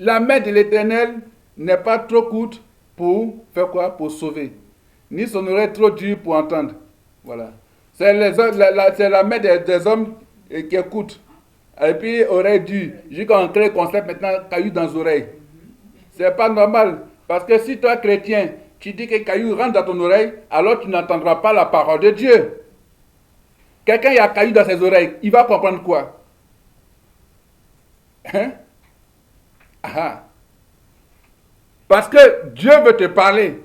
la main de l'Éternel n'est pas trop courte pour faire quoi? Pour sauver. Ni son oreille trop dure pour entendre. Voilà. C'est la main des hommes qui écoutent. Et puis, oreille dure. Jusqu'à crée le concept maintenant, caillou dans les oreilles. C'est pas normal. Parce que si toi, chrétien, tu dis que caillou rentre dans ton oreille, alors tu n'entendras pas la parole de Dieu. Quelqu'un qui a caillou dans ses oreilles, il va comprendre quoi? Hein? Ah. Parce que Dieu veut te parler.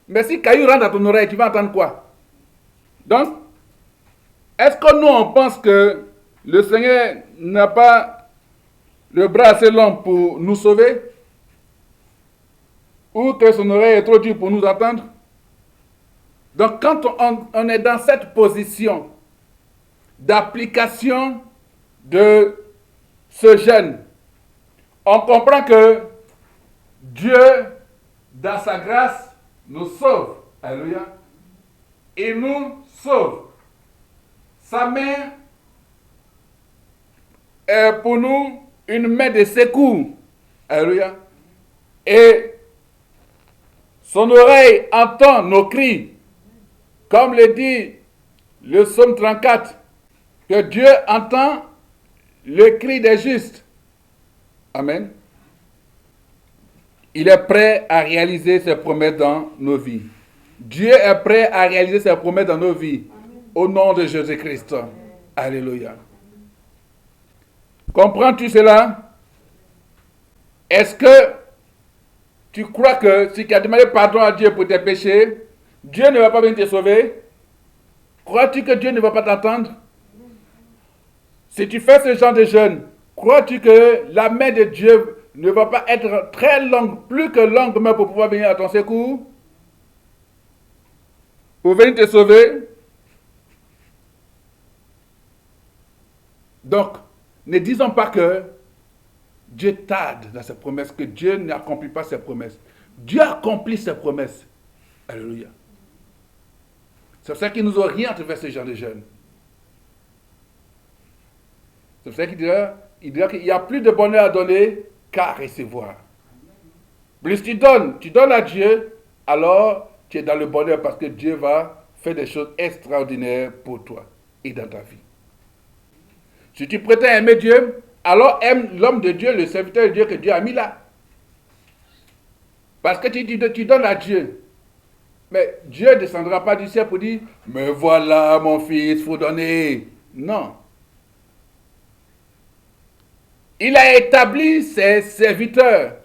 Mais si caillou rentre dans ton oreille, tu vas entendre quoi? Donc, est-ce que nous, on pense que le Seigneur n'a pas le bras assez long pour nous sauver? Ou que son oreille est trop dure pour nous entendre? Donc, quand on est dans cette position d'application de ce jeûne, on comprend que Dieu, dans sa grâce, nous sauve. Alléluia. Il nous sauve. Sa main est pour nous une main de secours. Alléluia. Et son oreille entend nos cris. Comme le dit le psaume 34, que Dieu entend le cri des justes. Amen. Il est prêt à réaliser ses promesses dans nos vies. Dieu est prêt à réaliser ses promesses dans nos vies. Amen. Au nom de Jésus-Christ. Amen. Alléluia. Comprends-tu cela? Est-ce que tu crois que si tu as demandé pardon à Dieu pour tes péchés, Dieu ne va pas venir te sauver? Crois-tu que Dieu ne va pas t'entendre? Si tu fais ce genre de jeûne, crois-tu que la main de Dieu ne va pas être très longue, plus que longue même pour pouvoir venir à ton secours? Pour venir te sauver? Donc, ne disons pas que Dieu tarde dans ses promesses, que Dieu n'accomplit pas ses promesses. Dieu accomplit ses promesses. Alléluia. C'est pour ça qu'il nous oriente vers ce genre de jeûne. C'est pour ça qu'il dira qu'il n'y a plus de bonheur à donner qu'à recevoir. Plus tu donnes à Dieu, alors tu es dans le bonheur parce que Dieu va faire des choses extraordinaires pour toi et dans ta vie. Si tu prétends aimer Dieu, alors aime l'homme de Dieu, le serviteur de Dieu que Dieu a mis là. Parce que tu donnes à Dieu. Mais Dieu ne descendra pas du ciel pour dire, mais voilà mon fils, il faut donner. Non. Il a établi ses serviteurs.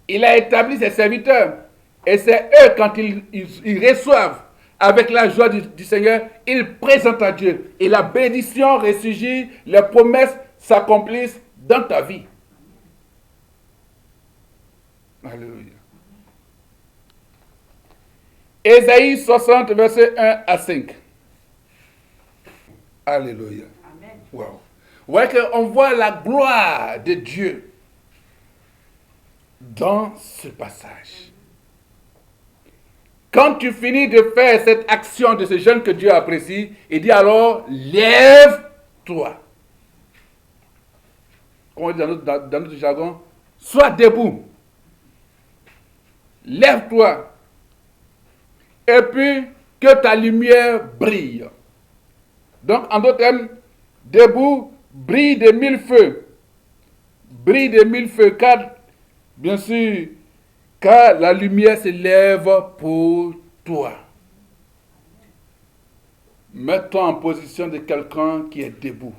Il a établi ses serviteurs. Et c'est eux, quand ils reçoivent avec la joie du Seigneur, ils présentent à Dieu. Et la bénédiction ressurgit, les promesses s'accomplissent dans ta vie. Alléluia. Ésaïe 60, versets 1 à 5. Alléluia. Amen. Wow. Vous voyez qu'on voit la gloire de Dieu dans ce passage. Quand tu finis de faire cette action de ce jeûne que Dieu apprécie, il dit alors, lève-toi. Comme on dit dans notre jargon, sois debout. Lève-toi. Et puis, que ta lumière brille. Donc, en d'autres termes, debout, brille de mille feux. Brille de mille feux, car, bien sûr, car la lumière se lève pour toi. Mets-toi en position de quelqu'un qui est debout.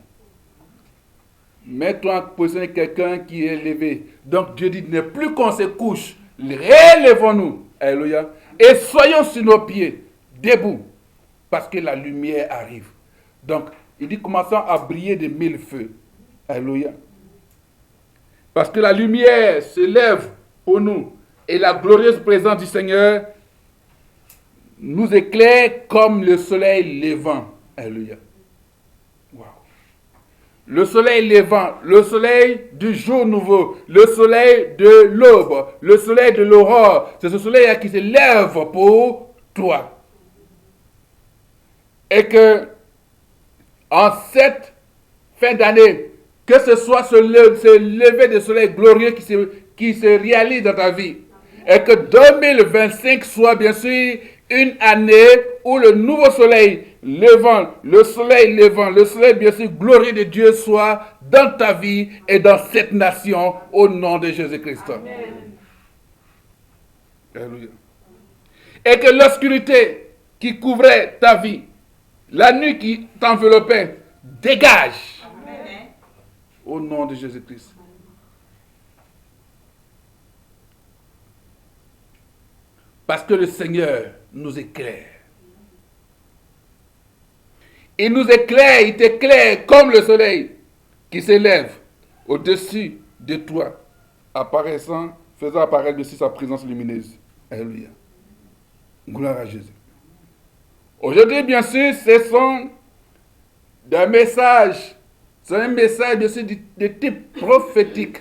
Mets-toi en position de quelqu'un qui est levé. Donc, Dieu dit, ne plus qu'on se couche, relevons-nous. Alléluia. Et soyons sur nos pieds, debout, parce que la lumière arrive. Donc, il dit, commençons à briller de mille feux. Alléluia. Parce que la lumière se lève pour nous. Et la glorieuse présence du Seigneur nous éclaire comme le soleil levant. Alléluia. Wow. Le soleil levant, le soleil du jour nouveau, le soleil de l'aube, le soleil de l'aurore. C'est ce soleil qui se lève pour toi. Et que, en cette fin d'année, Que ce soit ce lever de soleil glorieux qui se réalise dans ta vie. Et que 2025 soit bien sûr une année où le nouveau soleil levant, le soleil bien sûr glorieux de Dieu soit dans ta vie et dans cette nation au nom de Jésus-Christ. Alléluia. Et que l'obscurité qui couvrait ta vie, la nuit qui t'enveloppait, dégage. Amen. Au nom de Jésus-Christ. Parce que le Seigneur nous éclaire. Il nous éclaire, il t'éclaire comme le soleil qui s'élève au-dessus de toi, faisant apparaître dessus sa présence lumineuse. Alléluia. Gloire à Jésus. Aujourd'hui, bien sûr, ce sont des messages, c'est un message bien sûr de type prophétique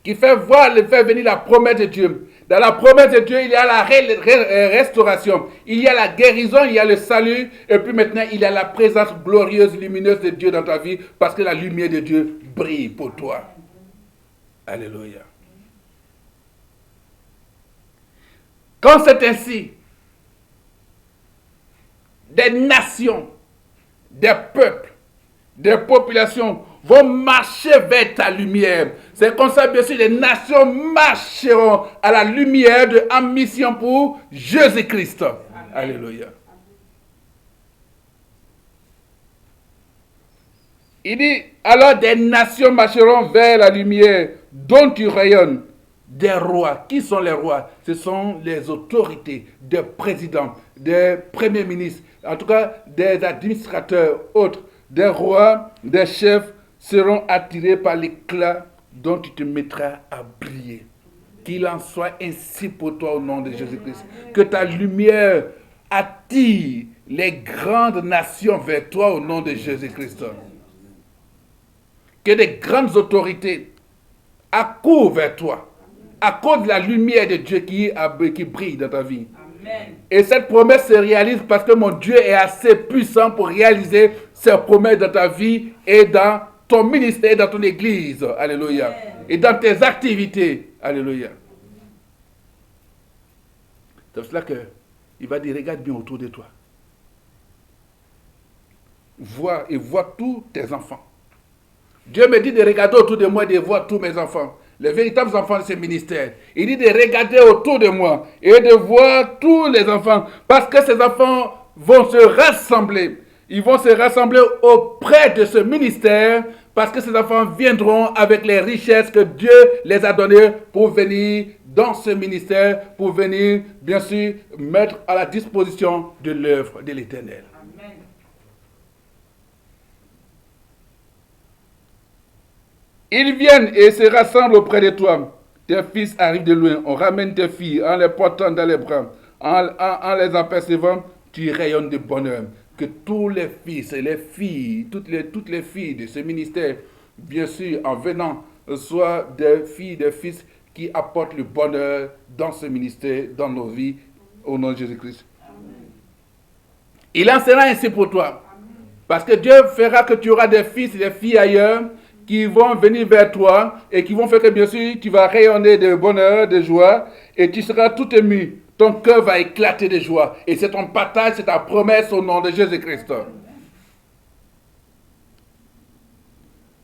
qui fait venir la promesse de Dieu. Dans la promesse de Dieu, il y a la restauration, il y a la guérison, il y a le salut, et puis maintenant, il y a la présence glorieuse, lumineuse de Dieu dans ta vie, parce que la lumière de Dieu brille pour toi. Alléluia. Quand c'est ainsi, des nations, des peuples, des populations vont marcher vers ta lumière. C'est comme ça, bien sûr, les nations marcheront à la lumière en mission pour Jésus-Christ. Alléluia. Il dit, alors des nations marcheront vers la lumière dont tu rayonnes. Des rois. Qui sont les rois? Ce sont les autorités, des présidents, des premiers ministres, en tout cas des administrateurs autres, des rois, des chefs seront attirés par l'éclat dont tu te mettras à briller. Qu'il en soit ainsi pour toi au nom de Jésus-Christ. Que ta lumière attire les grandes nations vers toi au nom de Jésus-Christ. Que des grandes autorités accourent vers toi à cause de la lumière de Dieu qui brille dans ta vie. Amen. Et cette promesse se réalise parce que mon Dieu est assez puissant pour réaliser ses promesses dans ta vie et dans ton ministère, dans ton église. Alléluia. Amen. Et dans tes activités. Alléluia. C'est pour cela qu'il va dire, regarde bien autour de toi. Vois tous tes enfants. Dieu me dit de regarder autour de moi et de voir tous mes enfants. Les véritables enfants de ce ministère. Il dit de regarder autour de moi et de voir tous les enfants. Parce que ces enfants vont se rassembler. Ils vont se rassembler auprès de ce ministère. Parce que ces enfants viendront avec les richesses que Dieu les a données pour venir dans ce ministère. Pour venir, bien sûr, mettre à la disposition de l'œuvre de l'Éternel. Amen. Ils viennent et se rassemblent auprès de toi. Tes fils arrivent de loin. On ramène tes filles en les portant dans les bras. En les apercevant, tu rayonnes de bonheur. Que tous les fils et les filles, toutes les filles de ce ministère, bien sûr, en venant, soient des filles, des fils qui apportent le bonheur dans ce ministère, dans nos vies, au nom de Jésus-Christ. Il en sera ainsi pour toi. Parce que Dieu fera que tu auras des fils et des filles ailleurs qui vont venir vers toi et qui vont faire que, bien sûr, tu vas rayonner de bonheur, de joie et tu seras tout ému. Ton cœur va éclater de joie. Et c'est ton partage, c'est ta promesse au nom de Jésus-Christ.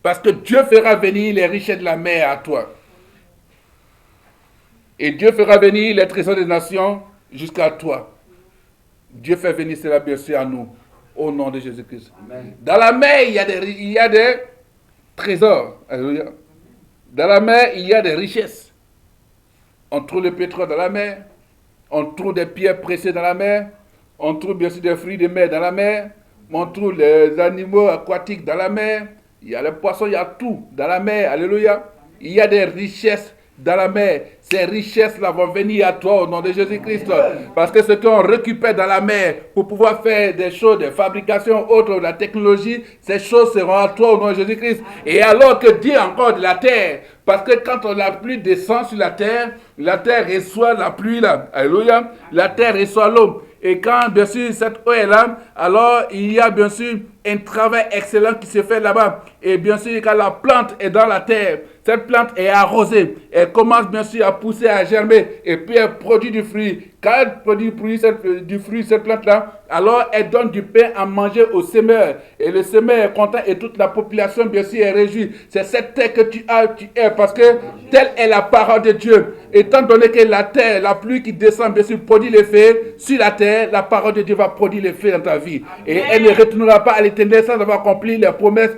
Parce que Dieu fera venir les richesses de la mer à toi. Et Dieu fera venir les trésors des nations jusqu'à toi. Dieu fait venir cela, bien sûr, à nous. Au nom de Jésus-Christ. Amen. Dans la mer, il y a des trésors. Alléluia. Dans la mer, il y a des richesses. On trouve le pétrole dans la mer. On trouve des pierres précieuses dans la mer. On trouve bien sûr des fruits de mer dans la mer. On trouve les animaux aquatiques dans la mer. Il y a les poissons, il y a tout dans la mer. Alléluia. Il y a des richesses dans la mer. Ces richesses-là vont venir à toi au nom de Jésus-Christ. Parce que ce qu'on récupère dans la mer pour pouvoir faire des choses, des fabrications autres, de la technologie, ces choses seront à toi au nom de Jésus-Christ. Et alors que Dieu encore de la terre, parce que quand la pluie descend sur la terre reçoit la pluie là. Alléluia. La terre reçoit l'eau. Et quand, bien sûr, cette eau est là, alors il y a bien sûr un travail excellent qui se fait là-bas. Et bien sûr, quand la plante est dans la terre, cette plante est arrosée. Elle commence bien sûr à pousser, à germer. Et puis elle produit du fruit. Quand elle produit du fruit, cette plante-là, alors elle donne du pain à manger au semeur. Et le semeur est content et toute la population, bien sûr, est réjouie. C'est cette terre que tu es parce que telle est la parole de Dieu. Étant donné que la terre, la pluie qui descend, bien sûr, produit l'effet sur la terre, la parole de Dieu va produire l'effet dans ta vie. Et elle ne retournera pas à l'éternel sans avoir accompli les promesses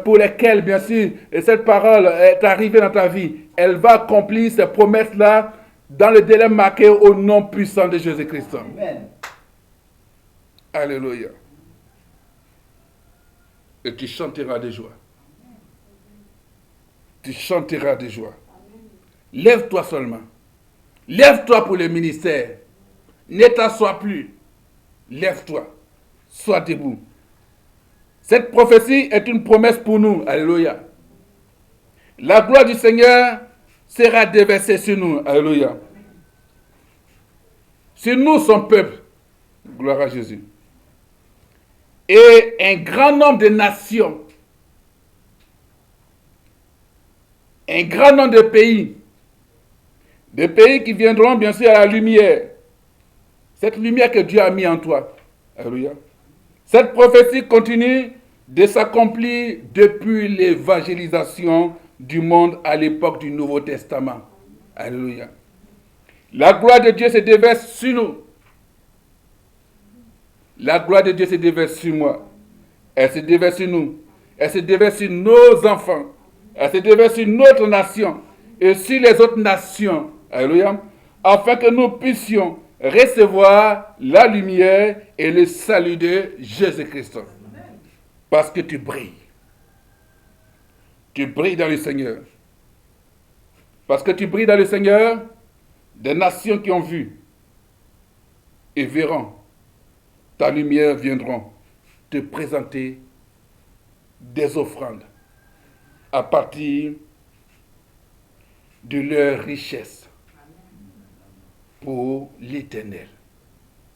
pour lesquelles, bien sûr, cette parole est arrivée dans ta vie. Elle va accomplir ces promesses-là dans le délai marqué au nom puissant de Jésus-Christ. Amen. Alléluia. Et tu chanteras de joie. Tu chanteras de joie. Lève-toi seulement. Lève-toi pour le ministère. Ne t'assois plus. Lève-toi. Sois debout. Cette prophétie est une promesse pour nous. Alléluia. La gloire du Seigneur sera déversée sur nous. Alléluia. Sur nous, son peuple. Gloire à Jésus. Et un grand nombre de nations. Un grand nombre de pays. Des pays qui viendront bien sûr à la lumière. Cette lumière que Dieu a mis en toi. Alléluia. Cette prophétie continue de s'accomplir depuis l'évangélisation du monde à l'époque du Nouveau Testament. Alléluia. La gloire de Dieu se déverse sur nous. La gloire de Dieu se déverse sur moi. Elle se déverse sur nous. Elle se déverse sur nos enfants. Elle se déverse sur notre nation et sur les autres nations. Alléluia. Afin que nous puissions recevoir la lumière et le salut de Jésus-Christ. Parce que tu brilles. Tu brilles dans le Seigneur. Parce que tu brilles dans le Seigneur, des nations qui ont vu et verront ta lumière viendront te présenter des offrandes à partir de leur richesse pour l'Éternel.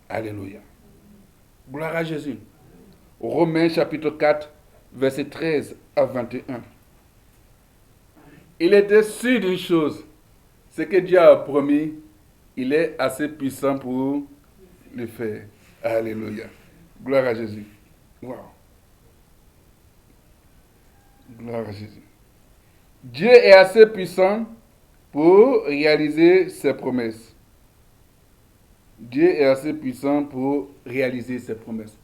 Alléluia. Gloire à Jésus. Romains chapitre 4, verset 13 à 21. Il était sûr d'une chose, ce que Dieu a promis, il est assez puissant pour le faire. Alléluia. Gloire à Jésus. Wow. Gloire à Jésus. Dieu est assez puissant pour réaliser ses promesses. Dieu est assez puissant pour réaliser ses promesses.